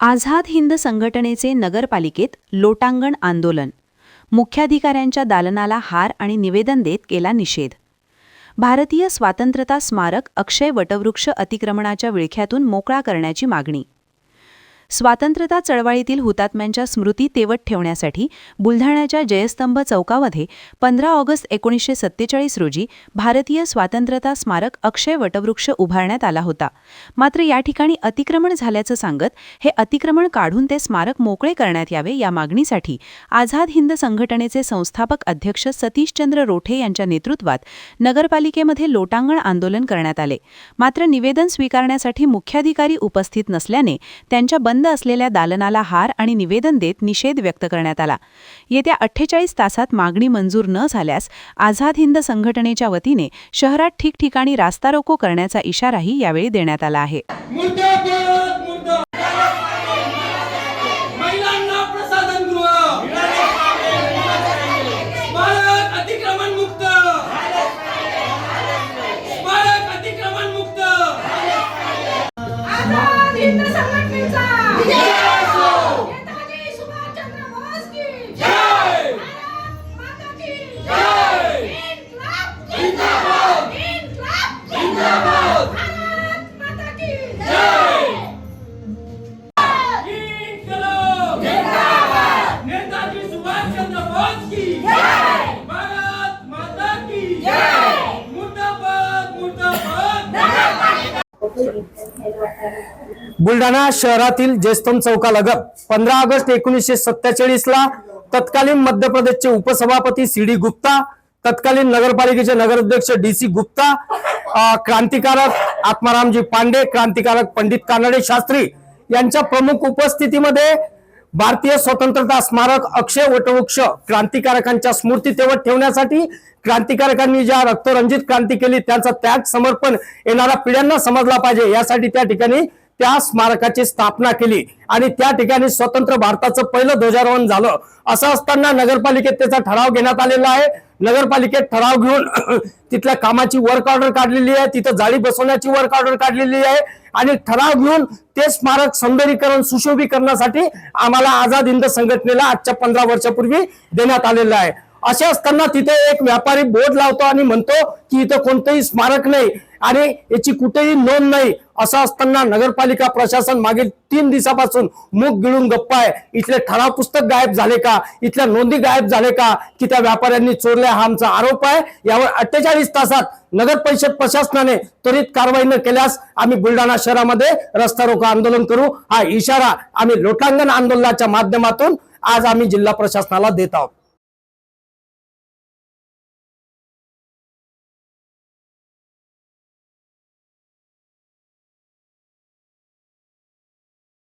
आझाद हिंद संघटनेचे नगरपालिकेत लोटांगण आंदोलन. मुख्याधिकाऱ्यांच्या दालनाला हार आणि निवेदन देत केला निषेध. भारतीय स्वातंत्र्यता स्मारक अक्षय वटवृक्ष अतिक्रमणाच्या विळख्यातून मोकळा करण्याची मागणी. स्वातंत्र्यता चळवळीतील हुतात्म्यांच्या स्मृती तेवत ठेवण्यासाठी बुलढाण्याच्या जयस्तंभ चौकामध्ये 15 ऑगस्ट 1947 रोजी भारतीय स्वातंत्र्यता स्मारक अक्षय वटवृक्ष उभारण्यात आला होता. मात्र या ठिकाणी अतिक्रमण झाल्याचं सांगत हे अतिक्रमण काढून ते स्मारक मोकळे करण्यात यावे या मागणीसाठी आझाद हिंद संघटनेचे संस्थापक अध्यक्ष सतीशचंद्र रोठे यांच्या नेतृत्वात नगरपालिकेमध्ये लोटांगण आंदोलन करण्यात आले. मात्र निवेदन स्वीकारण्यासाठी मुख्याधिकारी उपस्थित नसल्याने त्यांच्या बंद असलेल्या दालनाला हार आणि निवेदन देत निषेध व्यक्त करण्यात आला. येत्या 48 तासात मागणी मंजूर न झाल्यास आझाद हिंद संघटनेच्या वतीने शहरात ठिकठिकाणी रास्ता रोको करण्याचा इशाराही यावेळी देण्यात आला आहे. बुलढाणा शहरातील जयस्तंभ चौकालगत 15 ऑगस्ट 1947 ला तत्कालीन मध्य प्रदेशचे उपसभापती सी.डी. गुप्ता, तत्कालीन नगरपालिकेचे नगराध्यक्ष डी.सी. गुप्ता, क्रांतिकारक आत्मारामजी पांडे, क्रांतिकारक पंडित कानडे शास्त्री यांच्या प्रमुख उपस्थितीमध्ये भारतीय स्वतंत्रता स्मारक अक्षय वटवृक्ष क्रांतिकारकांच्या स्मृती तेवत ठेवण्यासाठी, क्रांतिकारकांनी ज्या रक्तरंजित क्रांती केली त्यांचा त्याग समर्पण येणाऱ्या पिढ्यांना समजला पाहिजे यासाठी त्या ठिकाणी त्या स्मारकाची स्थापना केली आणि त्या ठिकाणी स्वतंत्र भारताचं पहिलं ध्वजारोहण झालं. असं असताना नगरपालिकेत त्याचा ठराव घेण्यात आलेला आहे. नगरपालिकेत ठराव घेऊन तिथल्या कामाची वर्क ऑर्डर काढलेली आहे, तिथं जाळी बसवण्याची वर्क ऑर्डर काढलेली आहे आणि ठराव घेऊन ते स्मारक सौंदर्यीकरण सुशोभीकरणासाठी आम्हाला आझाद हिंद संघटनेला आजच्या 15 वर्षापूर्वी देण्यात आलेलं आहे. असे असताना तिथे एक व्यापारी बोर्ड लावतो आणि म्हणतो की इथं कोणतंही स्मारक नाही आणि याची कुठेही नोंद नाही. असं असताना नगरपालिका प्रशासन मागील 3 दिवसापासून मुख गिळून गप्पा आहे. इथले ठराव पुस्तक गायब झाले का, इथल्या नोंदी गायब झाले का, की त्या व्यापाऱ्यांनी चोरल्या हा आमचा आरोप आहे. यावर 48 तासात नगर परिषद प्रशासनाने त्वरित कारवाई न केल्यास आम्ही बुलढाणा शहरामध्ये रस्ता रोको आंदोलन करू. हा इशारा आम्ही लोटांगण आंदोलनाच्या माध्यमातून आज आम्ही जिल्हा प्रशासनाला देत आहोत.